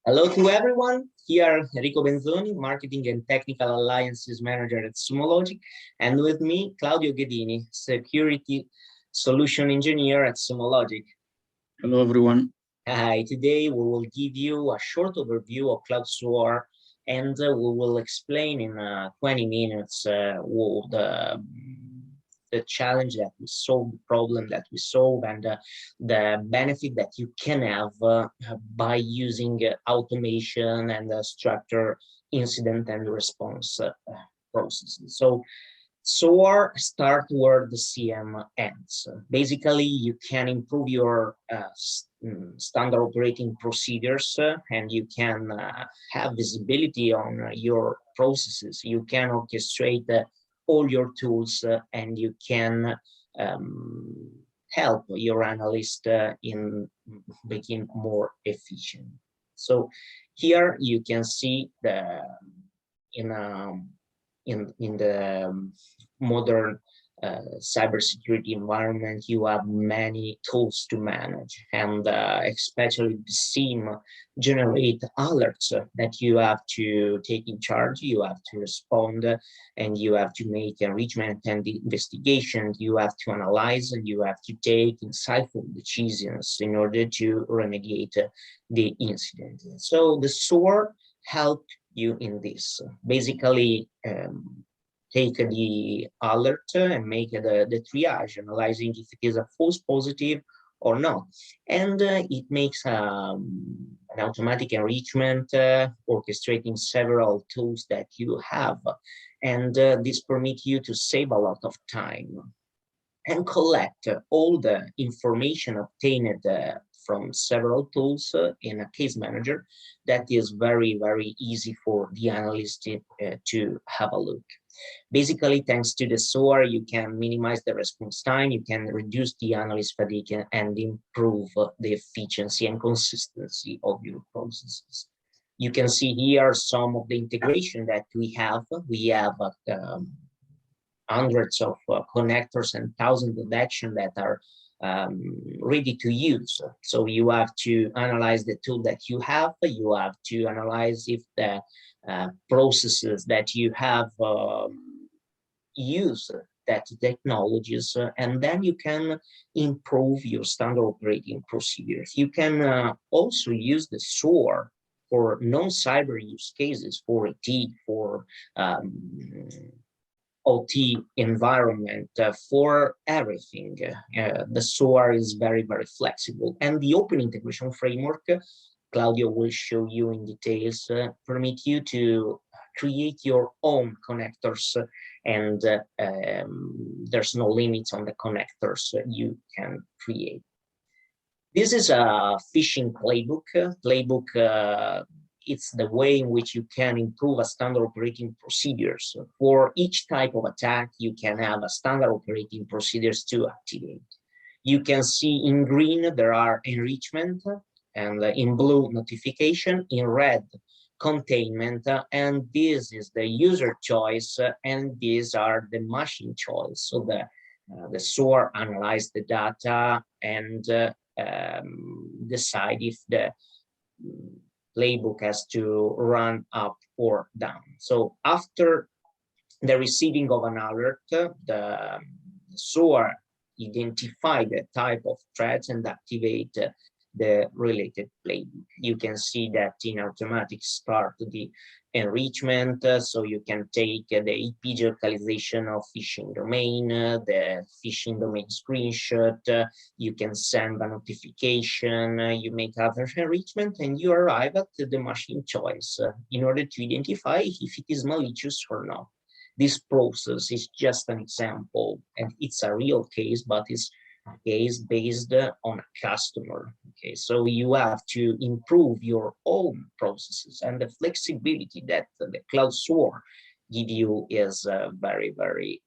Hello to everyone. Here, Enrico Benzoni, Marketing and Technical Alliances Manager at Sumo, and with me, Claudio Ghedini, Security Solution Engineer at Sumo. Hello, everyone. Hi, today we will give you a short overview of Cloud SOAR, and we will explain in 20 minutes the challenge that we solve, the problem that we solve, and the benefit that you can have by using automation and structured incident and response processes. So SOAR start where the CM ends. Basically, you can improve your standard operating procedures and you can have visibility on your processes. You can orchestrate all your tools and you can help your analyst in making more efficient. So here you can see in the modern cybersecurity environment, you have many tools to manage, and especially the SIEM generate alerts that you have to take in charge, you have to respond, and you have to make enrichment and investigation, you have to analyze, and you have to take insightful decisions in order to remediate the incident. So the SOAR help you in this. Basically, take the alert and make the triage, analyzing if it is a false positive or not. And it makes an automatic enrichment, orchestrating several tools that you have. And this permits you to save a lot of time and collect all the information obtained from several tools in a case manager that is very, very easy for the analyst to have a look. Basically, thanks to the SOAR, you can minimize the response time, you can reduce the analyst fatigue, and improve the efficiency and consistency of your processes. You can see here some of the integration that we have. We have hundreds of connectors and thousands of actions that are ready to use. So you have to analyze the tool that you have to analyze if the processes that you have use that technologies, and then you can improve your standard operating procedures. You can also use the SOAR for non-cyber use cases, for IT, for OT environment, for everything. The SOAR is very, very flexible. And the open integration framework, Claudio will show you in details, permit you to create your own connectors, and there's no limits on the connectors you can create. This is a phishing playbook. It's the way in which you can improve a standard operating procedures. For each type of attack, you can have a standard operating procedures to activate. You can see in green, there are enrichment, and in blue, notification, in red, containment, and this is the user choice, and these are the machine choice. So the SOAR analyze the data and decide if the playbook has to run up or down. So after the receiving of an alert, the SOAR identify the type of threats and activate the related playbook. You can see that in automatic start the enrichment, so you can take the IP geolocalization of phishing domain, the phishing domain screenshot, you can send a notification, you make other enrichment, and you arrive at the machine choice in order to identify if it is malicious or not. This process is just an example, and it's a real case, but it's a case based on a customer. Okay, so you have to improve your own processes, and the flexibility that the Cloud SOAR give you is very, very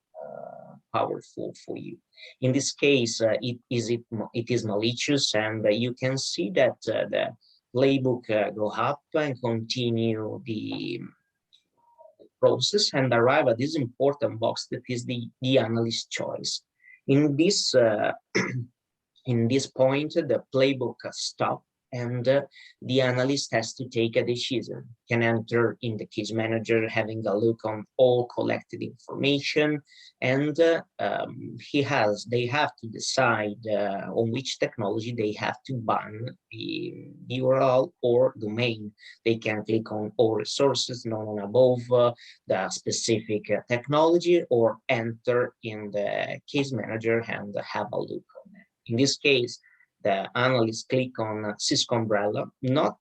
powerful for you. In this case, it is malicious, and you can see that the playbook go up and continue the process and arrive at this important box that is the analyst choice. In this in this point, the playbook stops and the analyst has to take a decision, can enter in the case manager having a look on all collected information, and they have to decide on which technology they have to ban the URL or domain. They can click on all resources, none and above the specific technology, or enter in the case manager and have a look on it. In this case, the analyst click on Cisco umbrella, not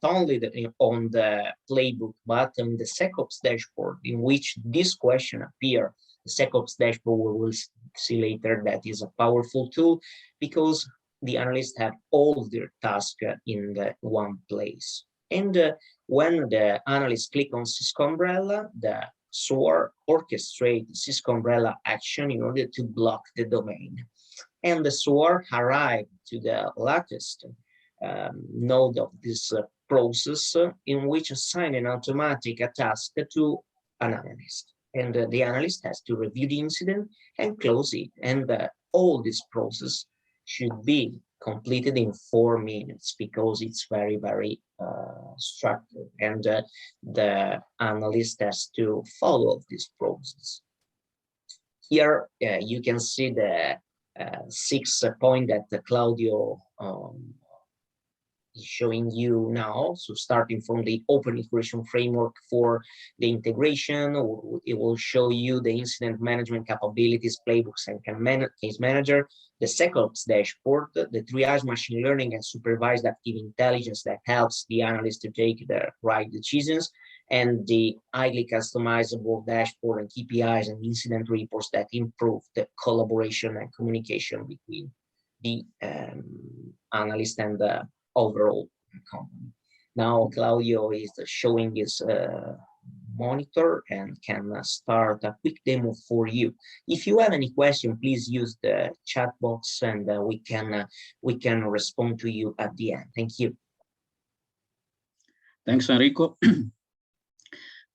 only on the playbook, but on the SecOps dashboard in which this question appear. The SecOps dashboard we will see later that is a powerful tool because the analysts have all their tasks in the one place. And when the analysts click on Cisco umbrella, the SOAR orchestrate Cisco umbrella action in order to block the domain. And the SOAR arrived to the latest node of this process in which assign an automatic task to an analyst. And the analyst has to review the incident and close it. And all this process should be completed in 4 minutes because it's very, very structured. And the analyst has to follow this process. Here you can see the 6 point that Claudio is showing you now. So starting from the open integration framework for the integration, it will show you the incident management capabilities, playbooks, and case manager, the SecOps dashboard, the triage machine learning and supervised active intelligence that helps the analyst to take the right decisions, and the highly customizable dashboard and KPIs and incident reports that improve the collaboration and communication between the analyst and the overall company. Now Claudio is showing his monitor and can start a quick demo for you. If you have any question, please use the chat box and we can respond to you at the end. Thank you. Thanks, Enrico.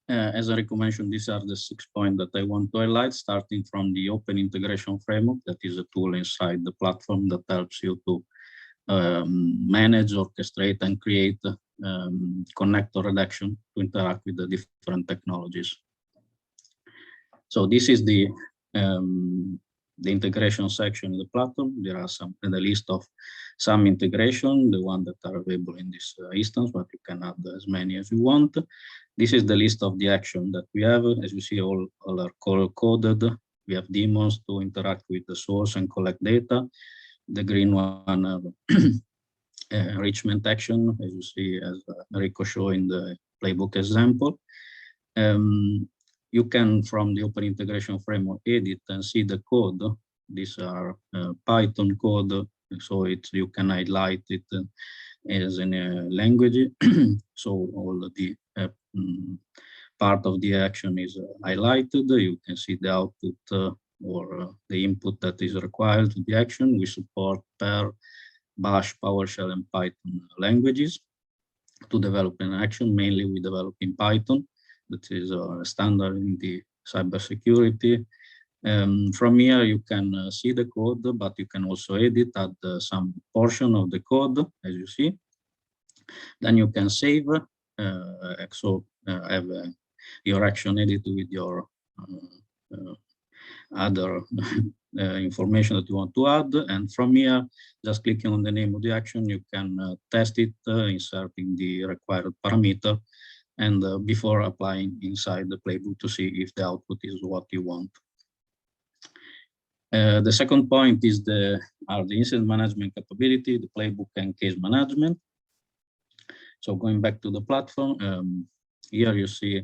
As Enrico mentioned, these are the 6 points that I want to highlight, starting from the open integration framework. That is a tool inside the platform that helps you to manage, orchestrate, and create connector redaction to interact with the different technologies. So this is the integration section of the platform. There are the list of some integration, the one that are available in this instance, but you can add as many as you want. This is the list of the action that we have. As you see, all are color-coded. We have daemons to interact with the source and collect data. The green one, enrichment action, as you see, as Enrico showed in the playbook example. You can, from the open integration framework, edit and see the code. These are Python code, so you can highlight it as in a language. So all the part of the action is highlighted. You can see the output or the input that is required to the action. We support Perl, Bash, PowerShell, and Python languages to develop an action. Mainly we develop in Python. That is a standard in the cybersecurity. From here, you can see the code, but you can also edit at some portion of the code, as you see. Then you can save, have your action edited with your other information that you want to add. And from here, just clicking on the name of the action, you can test it, inserting the required parameter, and before applying inside the playbook to see if the output is what you want. The second point is the incident management capability, the playbook and case management. So going back to the platform, here you see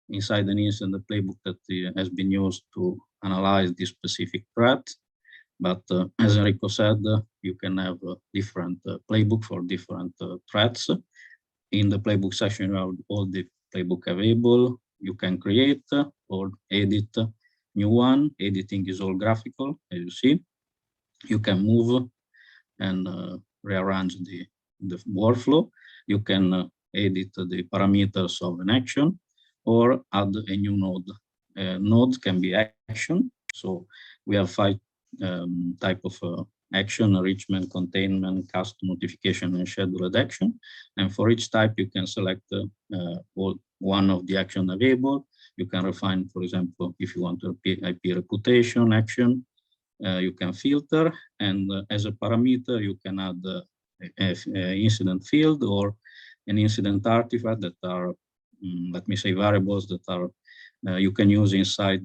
inside an incident the playbook that has been used to analyze this specific threat. But as Enrico said, you can have a different playbook for different threats. In the playbook section, you have all the playbook available. You can create or edit new one. Editing is all graphical, as you see. You can move and rearrange the workflow. You can edit the parameters of an action or add a new node. Node can be action. So we have 5 type of action, enrichment, containment, cast notification, and scheduled action. And for each type, you can select one of the action available. You can refine, for example, if you want to IP reputation action, you can filter, and as a parameter, you can add a incident field or an incident artifact that are, let me say, variables that are you can use inside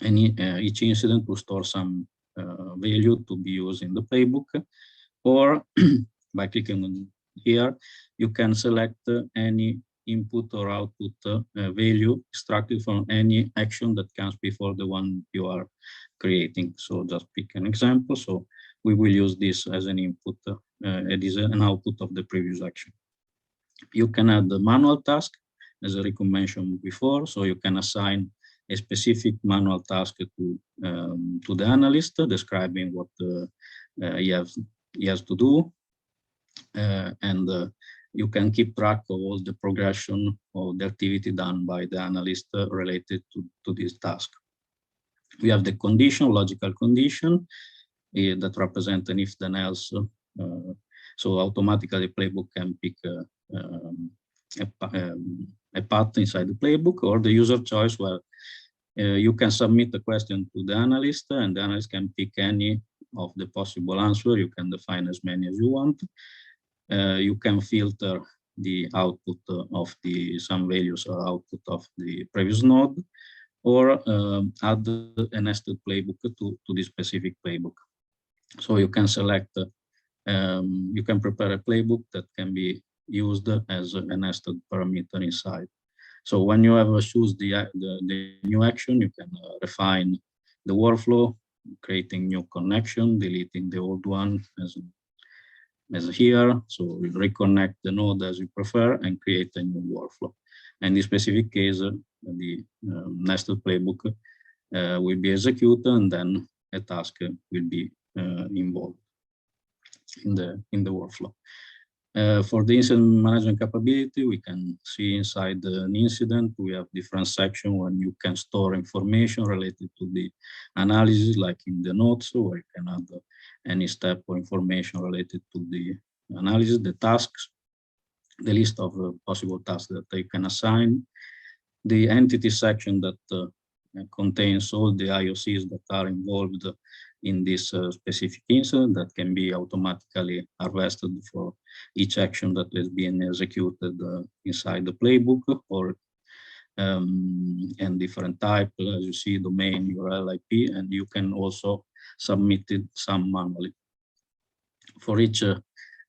each incident to store some value to be used in the playbook, or by clicking on here, you can select any input or output value extracted from any action that comes before the one you are creating. So just pick an example. So we will use this as an input. It is an output of the previous action. You can add the manual task, as Rico mentioned before. So you can assign a specific manual task to the analyst, describing what he has to do, and you can keep track of all the progression of the activity done by the analyst related to this task. We have the condition, logical condition, that represent an if then else. So automatically the playbook can pick a path inside the playbook, or the user choice, where you can submit the question to the analyst, and the analyst can pick any of the possible answer. You can define as many as you want. You can filter the output of some values or output of the previous node, or add a nested playbook to this specific playbook. So you can select, you can prepare a playbook that can be used as a nested parameter inside. So when you have choose the new action, you can refine the workflow, creating new connection, deleting the old one as here. So we reconnect the node as you prefer and create a new workflow. And in this specific case, the nested playbook will be executed, and then a task will be involved in the workflow. For the incident management capability, we can see inside an incident, we have different sections where you can store information related to the analysis, like in the notes, where you can add any step or information related to the analysis, the tasks, the list of possible tasks that you can assign, the entity section that contains all the IOCs that are involved in this specific incident, that can be automatically harvested for each action that is being executed inside the playbook, or and different type, as you see, domain, URL, IP, and you can also submit it some manually. For each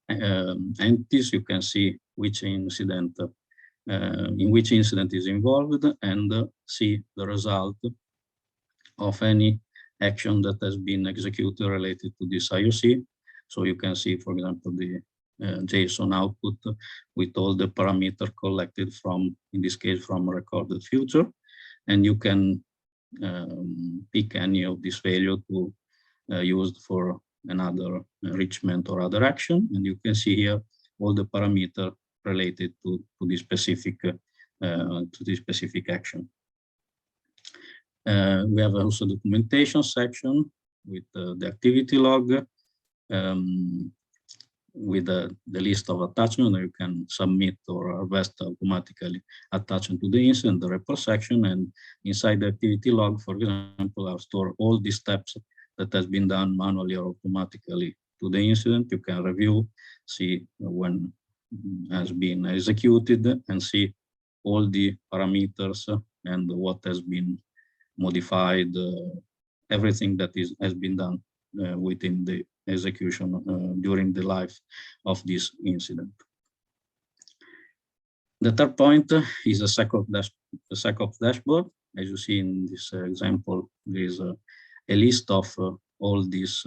entities, you can see which incident, in which incident is involved, and see the result of any action that has been executed related to this IOC. So you can see, for example, the JSON output with all the parameter collected from, in this case, from a recorded future. And you can pick any of this value to use for another enrichment or other action. And you can see here all the parameter related to this specific action. We have also documentation section with the activity log, with the list of attachments. You can submit or harvest automatically attachment to the incident, the report section, and inside the activity log, for example, I'll store all the steps that has been done manually or automatically to the incident. You can review, see when has been executed, and see all the parameters and what has been modified, everything that has been done within the execution during the life of this incident. The third point is a SecOps dashboard. As you see in this example, there is a list of all these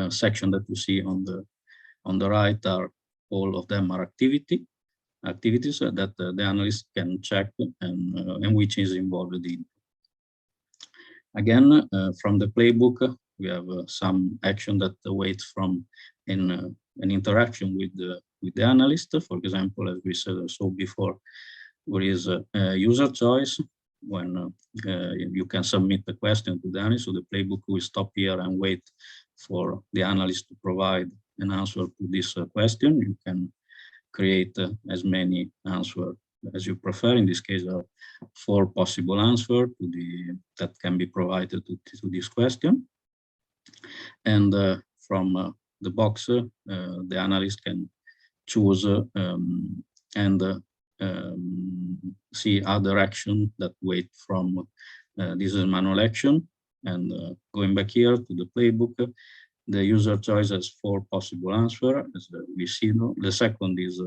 sections that you see on the right. Are all of them are activities that the analyst can check and which is involved in. Again, from the playbook, we have some action that awaits from an interaction with the analyst. For example, as we saw before, there is a user choice. when you can submit the question to the analyst. So the playbook will stop here and wait for the analyst to provide an answer to this question. You can create as many answers as you prefer. In this case, there are 4 possible answers that can be provided to this question. And from the box, the analyst can choose and see other action that wait from this is manual action. And going back here to the playbook, the user choice has 4 possible answers, as we see. The second is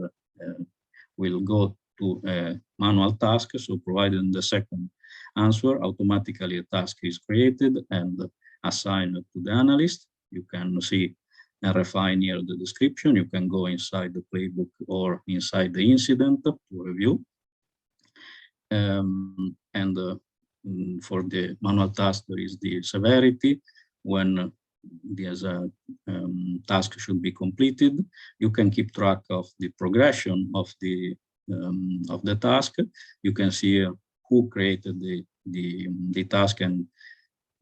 will go to a manual task. So providing the second answer, automatically a task is created and assigned to the analyst. You can see and refine here the description. You can go inside the playbook or inside the incident to review. And for the manual task, there is the severity when there's a task should be completed. You can keep track of the progression of the task. You can see who created the task and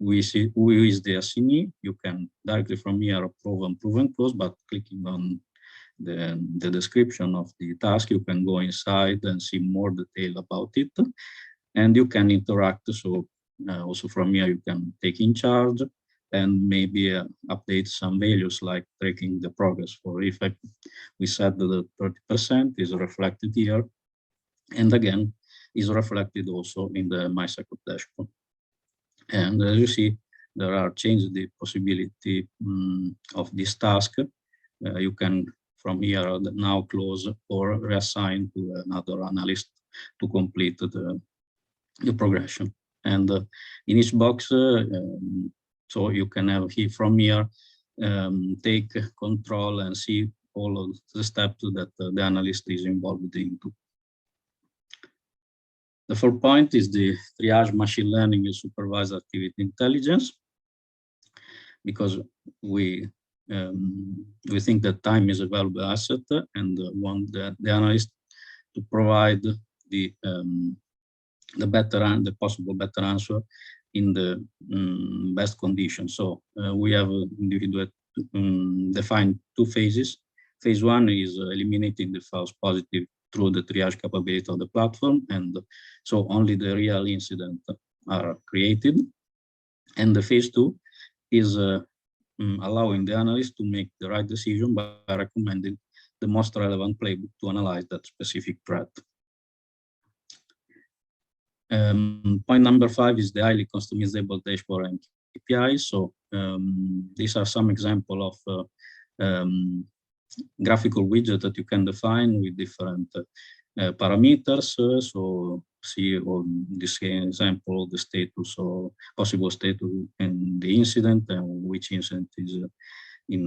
we see who is the assignee. You can directly from here approve and prove and close, but clicking on the description of the task, you can go inside and see more detail about it. And you can interact. So also from here, you can take in charge and maybe update some values like tracking the progress. For if we said that the 30% is reflected here, and again, is reflected also in the SecOps dashboard. And as you see, there are changes the possibility of this task. You can from here now close or reassign to another analyst to complete the progression. And in each box, so you can have here from here, take control and see all of the steps that the analyst is involved into. The 4th point is the triage machine learning and supervised activity intelligence, because we think that time is a valuable asset and want the analyst to provide the possible better answer in the best conditions. So we have defined 2 phases. Phase 1 is eliminating the false positive through the triage capability of the platform, and so only the real incidents are created. And the phase 2 is allowing the analyst to make the right decision by recommending the most relevant playbook to analyze that specific threat. Point number 5 is the highly customizable dashboard and KPIs. So these are some examples of graphical widget that you can define with different parameters. So see on this example the status or possible status in the incident and which incident is in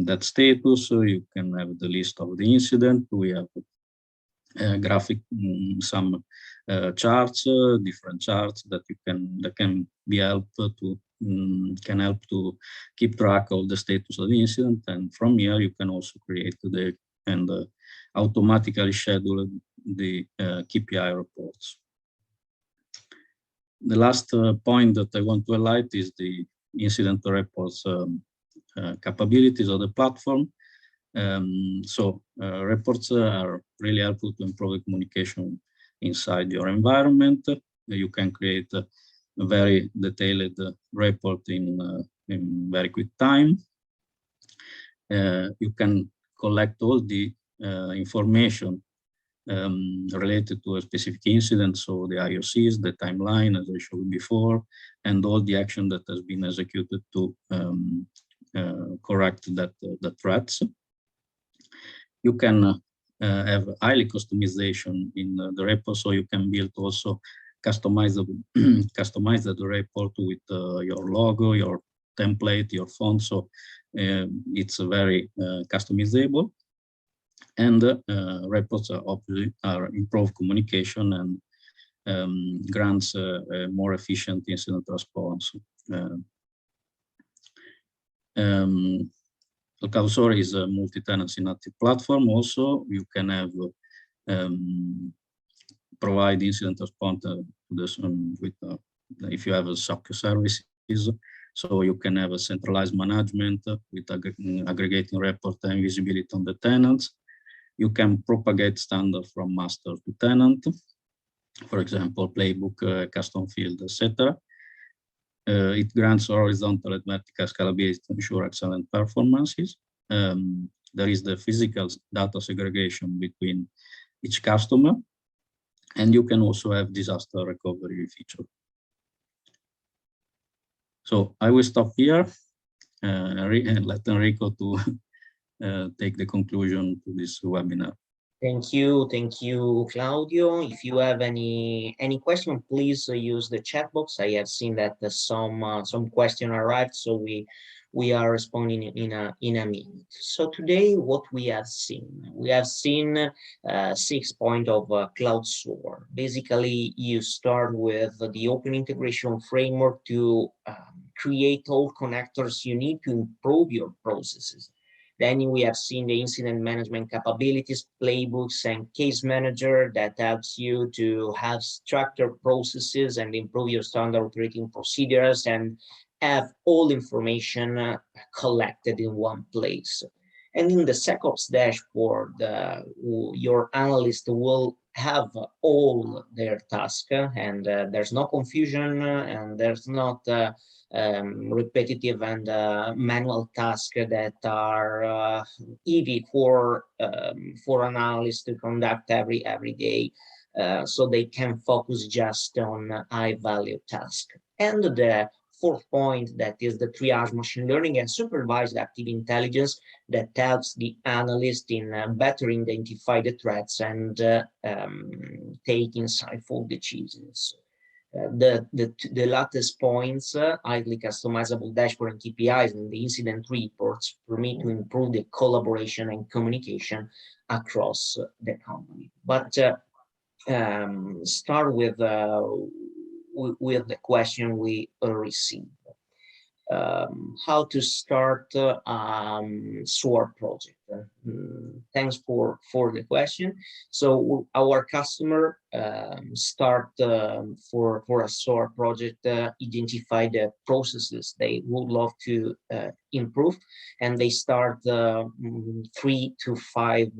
that status. So you can have the list of the incident. We have graphic some charts, different charts that can be helpful to can help to keep track of the status of the incident. And from here, you can also create and automatically schedule the KPI reports. The last point that I want to highlight is the incident reports capabilities of the platform. Reports are really helpful to improve the communication inside your environment. You can create a very detailed report in very quick time. You can collect all the information related to a specific incident, so the IOCs, the timeline, as I showed before, and all the action that has been executed to correct the threats. You can have highly customization in the report, so you can build also customize the report with your logo, your template, your font. So it's very customizable, and reports are improved communication and grants a more efficient incident response. SOAR is a multi-tenancy native platform. Also, you can have provide incident response with if you have a SOC services, so you can have a centralized management with aggregating report and visibility on the tenants. You can propagate standards from master to tenant, for example, playbook, custom field, etc. It grants horizontal and vertical scalability to ensure excellent performances. There is the physical data segregation between each customer, and you can also have disaster recovery feature. So I will stop here and let Enrico to take the conclusion to this webinar. Thank you, Claudio. If you have any question, please use the chat box. I have seen that some question arrived, so we are responding in a minute. So today, what we have seen 6 points of Cloud SOAR. Basically, you start with the open integration framework to create all connectors you need to improve your processes. Then we have seen the incident management capabilities, playbooks, and case manager that helps you to have structured processes and improve your standard operating procedures and have all information collected in one place. And in the SecOps dashboard, your analyst will have all their tasks, and there's no confusion, and there's not repetitive and manual tasks that are easy for an analyst to conduct every day, so they can focus just on high-value tasks. And the fourth point, that is the triage machine learning and supervised active intelligence that helps the analyst in better identify the threats and take insightful decisions. The latest points, highly customizable dashboard and KPIs and the incident reports permit to improve the collaboration and communication across the company. But start with the question we received. How to start SOAR project. Thanks for the question. So our customer start for a SOAR project, identify the processes they would love to improve, and they start 3 to 5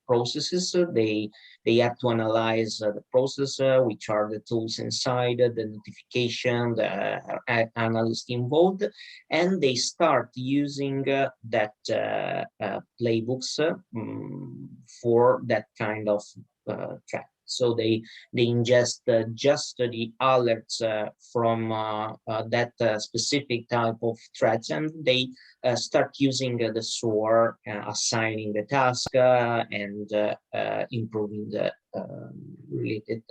processes. They have to analyze the process, which are the tools inside, the notification, the analyst involved, and they start using that playbooks for that kind of track. So they ingest just the alerts from that specific type of threats, and they start using the SOAR, assigning the task and improving the related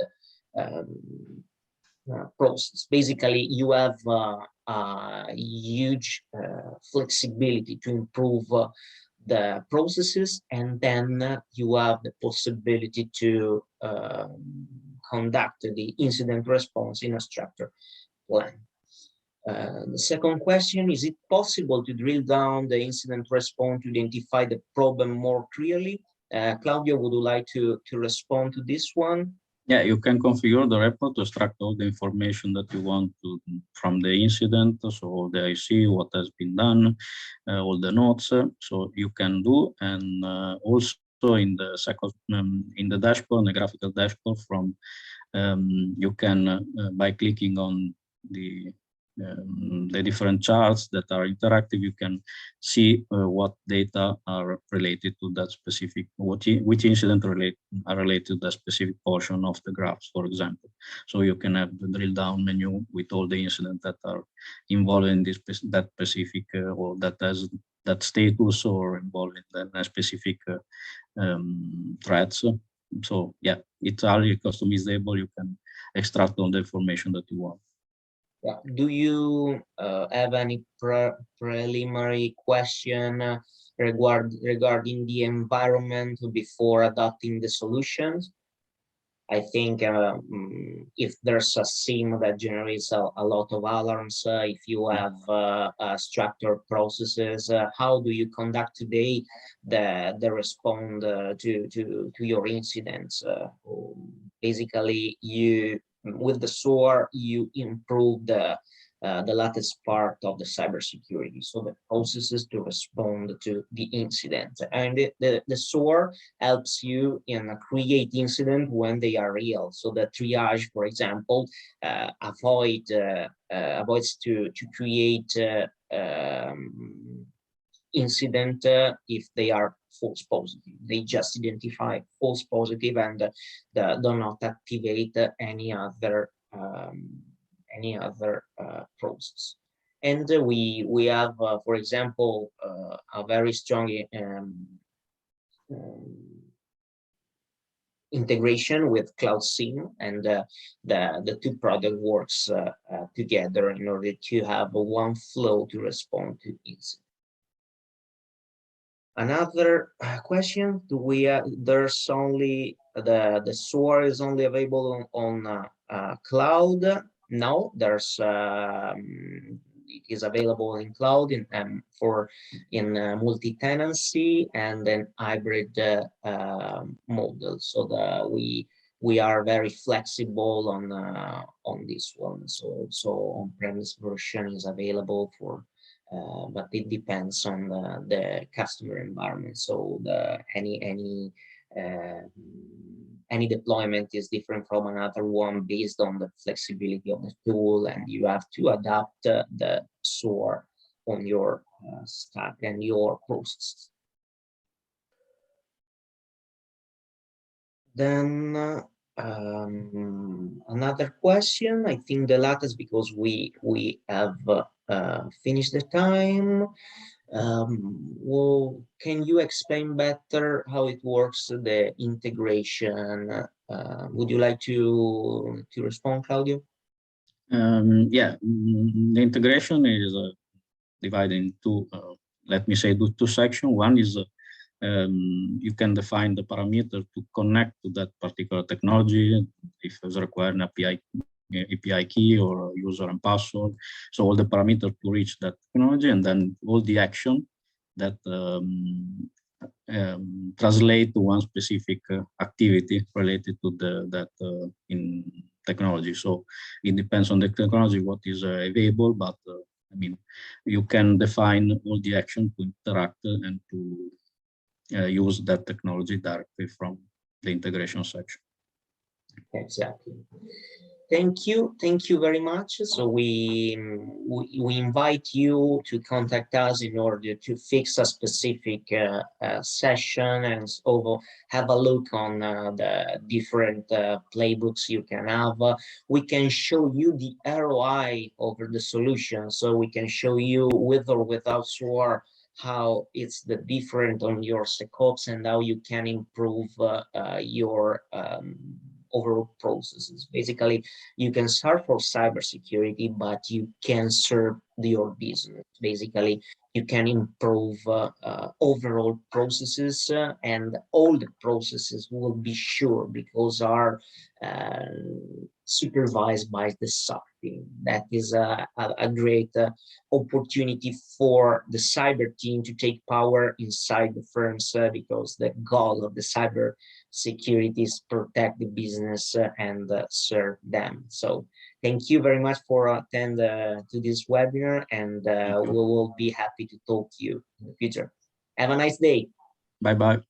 process. Basically, you have huge flexibility to improve the processes, and then you have the possibility to conduct the incident response in a structured plan. The second question, is it possible to drill down the incident response to identify the problem more clearly? Claudio, would you like to respond to this one? Yeah, you can configure the report to extract all the information that you want from the incident, so the IC, what has been done, all the notes, so you can do, and also in the in the dashboard, the graphical dashboard, from you can by clicking on the different charts that are interactive, you can see what data are related to that specific, which incident are related to that specific portion of the graphs, for example. So you can have the drill down menu with all the incidents that are involved in this that specific or that has that status or involved in a specific threats. So yeah, it's highly customizable. You can extract all the information that you want. Yeah. Do you have any preliminary question regarding the environment before adopting the solutions? I think if there's a SIM that generates a lot of alarms, if you have structured processes, how do you conduct today the response to your incidents? Basically, you with the SOAR, you improve the latest part of the cybersecurity, so the processes to respond to the incident. And the SOAR helps you in create incident when they are real. So the triage, for example, avoids to create incident if they are false positive. They just identify false positive and do not activate any other process. And we have, for example, a very strong integration with Cloud SIM, and the two product works together in order to have one flow to respond to incidents. Another question: Do we? There's only the SOAR is only available on cloud? No, there's it is available in cloud in multi-tenancy and then hybrid model. So we are very flexible on this one. So on-premise version is available for. But it depends on the customer environment. So any deployment is different from another one based on the flexibility of the tool, and you have to adapt the SOAR on your stack and your process. Then another question, I think the latest, because we have finished the time. Well, can you explain better how it works, the integration? Would you like to respond, Claudio? Yeah, the integration is divided into, let me say, two sections. One is you can define the parameter to connect to that particular technology if it's required an API key or user and password. So all the parameters to reach that technology, and then all the action that translate to one specific activity related to that in technology. So it depends on the technology what is available, but I mean, you can define all the action to interact and to use that technology directly from the integration section. Exactly. Thank you very much. So we invite you to contact us in order to fix a specific session and have a look on the different playbooks you can have. We can show you the ROI over the solution, so we can show you with or without SOAR how it's the different on your SecOps and how you can improve your overall processes. Basically, you can start for cybersecurity, but you can serve your business. Basically, you can improve overall processes, and all the processes will be sure because are supervised by the SOC team. That is a great opportunity for the cyber team to take power inside the firms, because the goal of the cyber security is protect the business and serve them. So thank you very much for attend to this webinar, and we will be happy to talk to you in the future. Have a nice day. Bye-bye.